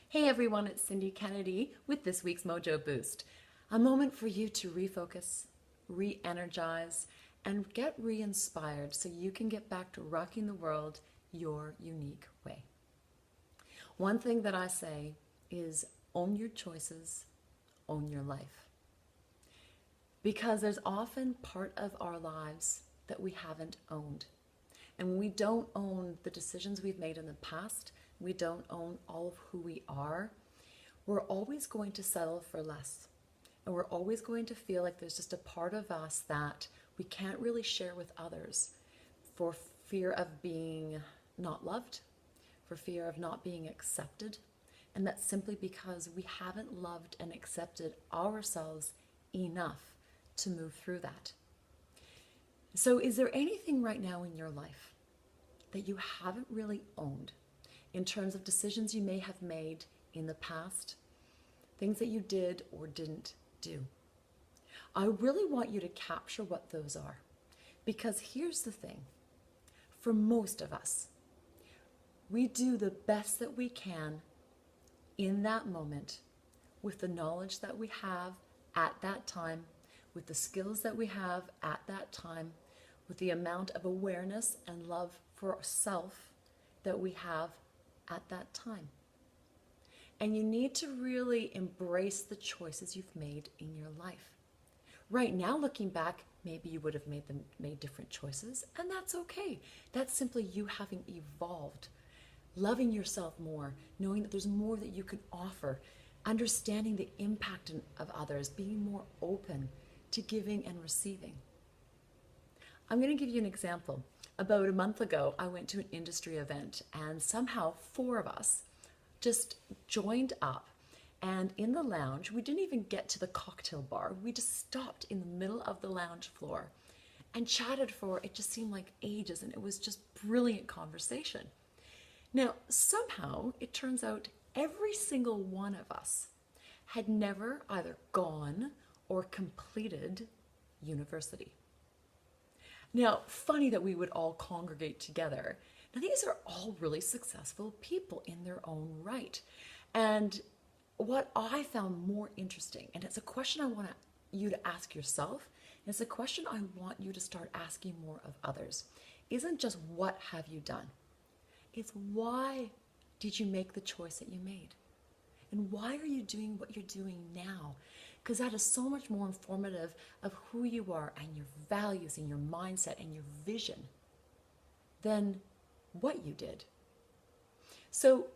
Hey everyone, it's Cindy Kennedy with this week's Mojo Boost. A moment for you to refocus, re energize, and get re inspired so you can get back to rocking the world your unique way. One thing that I say is own your choices, own your life. Because there's often part of our lives that we haven't owned. And when we don't own the decisions we've made in the past, we don't own all of who we are, we're always going to settle for less. And we're always going to feel like there's just a part of us that we can't really share with others for fear of being not loved, for fear of not being accepted. And that's simply because we haven't loved and accepted ourselves enough to move through that. So, is there anything right now in your life that you haven't really owned in terms of decisions you may have made in the past, things that you did or didn't do? I really want you to capture what those are. Because here's the thing, for most of us, we do the best that we can in that moment with the knowledge that we have at that time, with the skills that we have at that time, with the amount of awareness and love for self that we have at that time. And you need to really embrace the choices you've made in your life. Right now, looking back, maybe you would have made different choices, and that's okay. That's simply you having evolved, loving yourself more, knowing that there's more that you can offer, understanding the impact of others, being more open to giving and receiving. I'm going to give you an example. About a month ago, I went to an industry event, and somehow four of us just joined up. And in the lounge, we didn't even get to the cocktail bar. We just stopped in the middle of the lounge floor and chatted for, it just seemed like ages, and it was just brilliant conversation. Now, somehow, it turns out every single one of us had never either gone or completed university. Now, funny that we would all congregate together. Now, these are all really successful people in their own right. And what I found more interesting, and it's a question I want you to ask yourself, and it's a question I want you to start asking more of others, isn't just what have you done? It's why did you make the choice that you made? And why are you doing what you're doing now? Because that is so much more informative of who you are and your values and your mindset and your vision than what you did. So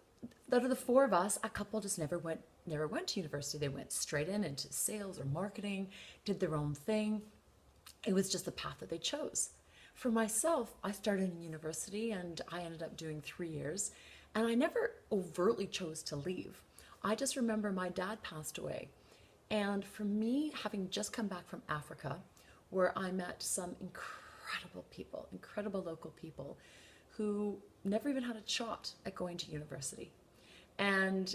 out of the four of us, a couple just never went to university. They went straight into sales or marketing, did their own thing. It was just the path that they chose. For myself, I started in university and I ended up doing 3 years, and I never overtly chose to leave. I just remember my dad passed away. And for me, having just come back from Africa, where I met some incredible people, incredible local people who never even had a shot at going to university. And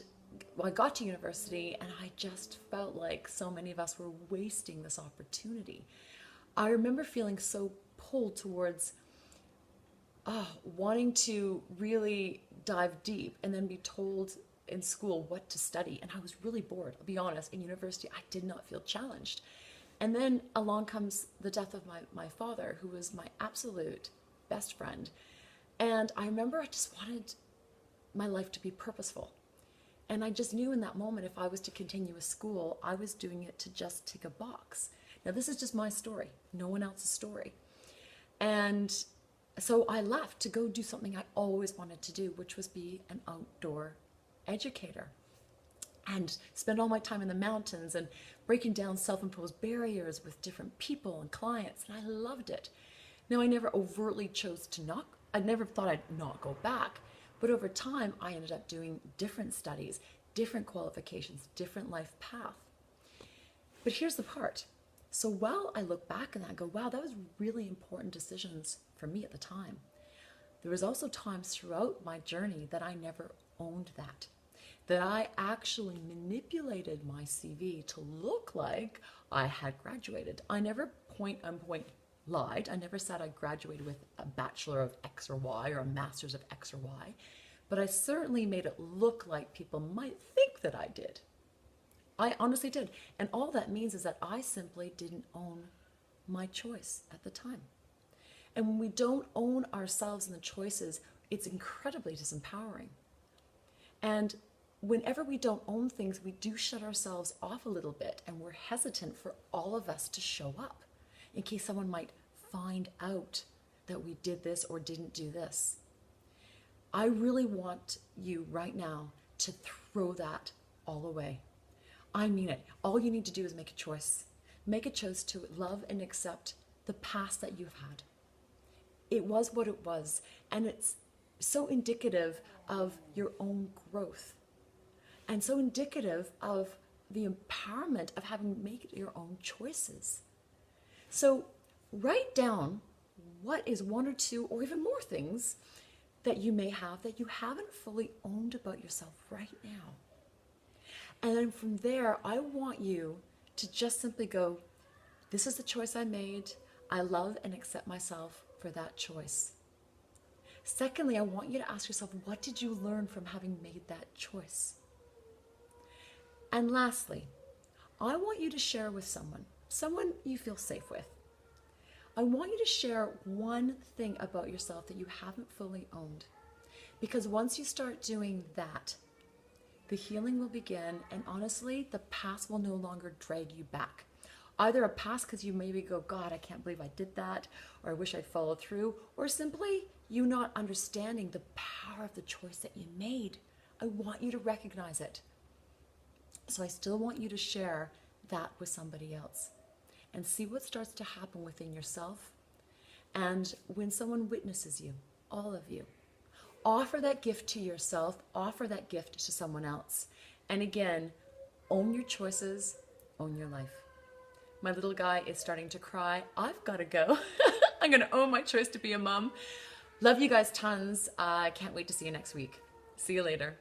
I got to university and I just felt like so many of us were wasting this opportunity. I remember feeling so pulled towards wanting to really dive deep and then be told in school what to study. And I was really bored. I'll be honest, in university, I did not feel challenged. And then along comes the death of my father, who was my absolute best friend. And I remember I just wanted my life to be purposeful. And I just knew in that moment, if I was to continue with school, I was doing it to just tick a box. Now, this is just my story, no one else's story. And so I left to go do something I always wanted to do, which was be an outdoor educator and spend all my time in the mountains and breaking down self-imposed barriers with different people and clients. And I loved it. Now, I never overtly chose to I never thought I'd not go back. But over time, I ended up doing different studies, different qualifications, different life path. But here's the part. So while I look back and I go, wow, that was really important decisions for me at the time. There was also times throughout my journey that I never owned that I actually manipulated my CV to look like I had graduated. I never point lied. I never said I graduated with a bachelor of X or Y or a master's of X or Y. but I certainly made it look like people might think that I did. I honestly did. And all that means is that I simply didn't own my choice at the time. And when we don't own ourselves and the choices, it's incredibly disempowering. And whenever we don't own things, we do shut ourselves off a little bit, and we're hesitant for all of us to show up in case someone might find out that we did this or didn't do this. I really want you right now to throw that all away. I mean it. All you need to do is make a choice. Make a choice to love and accept the past that you've had. It was what it was, and it's so indicative of your own growth and so indicative of the empowerment of having made your own choices. So write down what is one or two or even more things that you may have that you haven't fully owned about yourself right now. And then from there, I want you to just simply go, this is the choice I made. I love and accept myself for that choice. Secondly, I want you to ask yourself, what did you learn from having made that choice? And lastly, I want you to share with someone you feel safe with. I want you to share one thing about yourself that you haven't fully owned. Because once you start doing that, the healing will begin, and honestly, the past will no longer drag you back. Either a past because you maybe go, God, I can't believe I did that, or I wish I'd followed through, or simply you not understanding the power of the choice that you made. I want you to recognize it. So I still want you to share that with somebody else and see what starts to happen within yourself. And when someone witnesses you, all of you, offer that gift to yourself, offer that gift to someone else. And again, own your choices, own your life. My little guy is starting to cry. I've got to go. I'm going to own my choice to be a mom. Love you guys tons. I can't wait to see you next week. See you later.